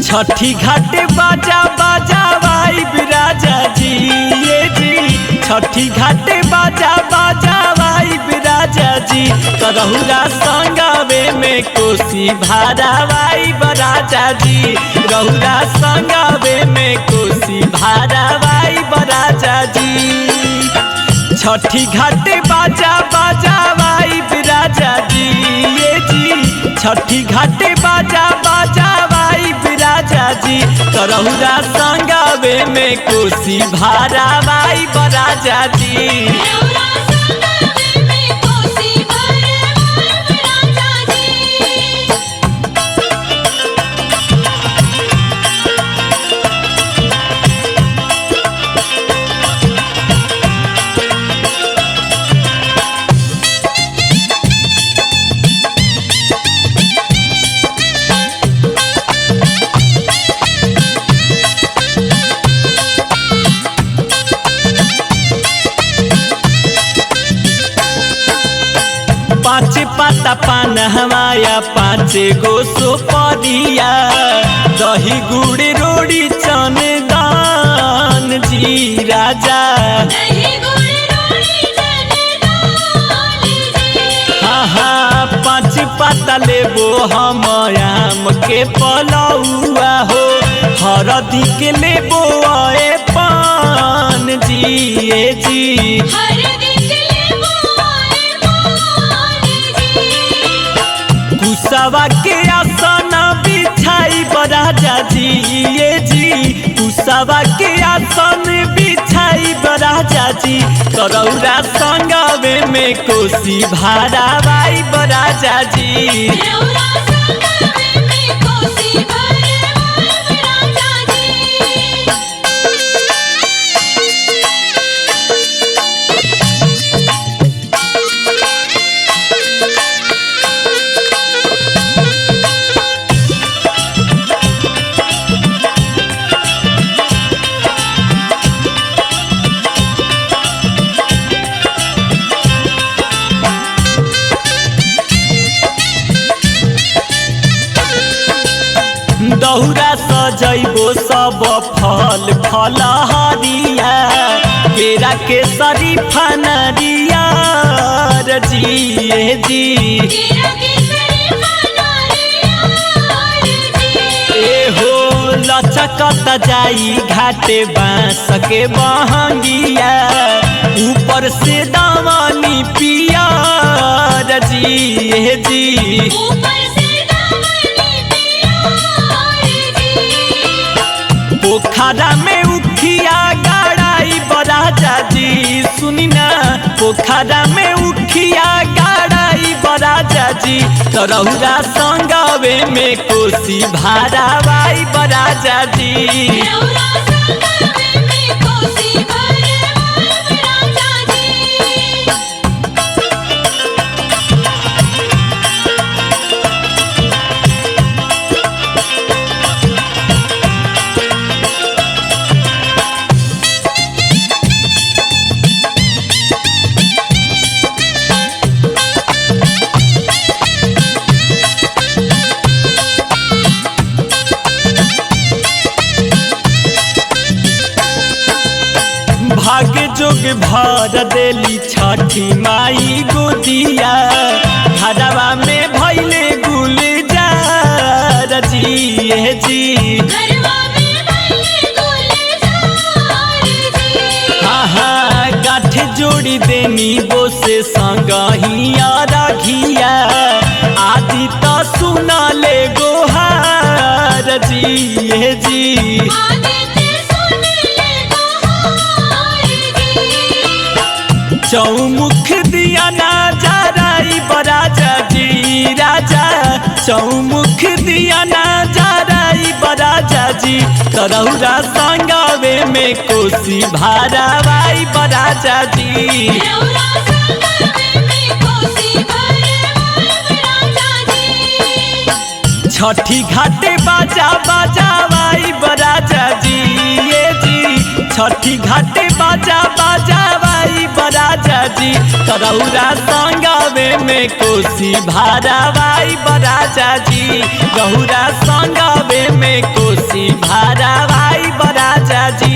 छठी घाटे बाजा बाजा वाइब राजा जी ये जी। छठी घाटे बाजा बाजा वाइब राजा जी। करहुरा संगवे में कोसी भारा वाइब राजा जी। रहुरा संगवे में कोसी भारा वाइब राजा जी। छठी घाटे बाजा बाजा वाइब राजा जी ये जी। छठी घाटे बाजा बाजा वाइब राजा जी। करहुरा संगवे में कोसी भारा वाइब राजा जी। पाँच पाता पान हमाया पाँच गो सुपरिया। दही गुड़ रोड़ी चंदन जी राजा। हाँ हाँ पाँच पाता लेबो हम आम के पलौआ हो। हरदी के लेबो आए पान जी ये जी। कुसवा के आसन बिछाई राजा जी ये जी। कुसवा के आसन बिछाई राजा जी। करौरा संगवे में कोसी भारा वाइब राजा जी। दौरा सजैबो सब फल फलहरिया। केरा के शरीफा नारियर जी ये जी। एहो लचकत जाई घाटे बाँस के बहंगिया। ऊपर से दामनी पियर जी ये जी। पोखरा में उखिया गाड़ाई राजा जी सुनी ना। पोखरा में उखिया गाड़ाई राजा जी। करहुरा संगवे में कोसी भारा वाइब राजा जी। भाग्य जोग भर देली छठी माई गोदिया। घरवा में भैले गुलजार जी ये जी। हाँ हाँ गाठ जोड़ी देनी वो से संगहिया रखिया। आदि तो सुना ले गोहार जी ये जी। चौमुख दिया ना जराई राजा जी राजा। चौमुख दिया ना जराई राजा जी। करहुरा संगवे में कोसी भारा वाइब राजा जी। छठी घाटे बाजा बाजावाई बराजा जी ये जी छठी घाटे बाजा बाजावाई बराजा जी तरौरा संगवे में कोसी भारावाई बराजा जी रहुरा संगवे में कोसी भारावाई बराजा जी।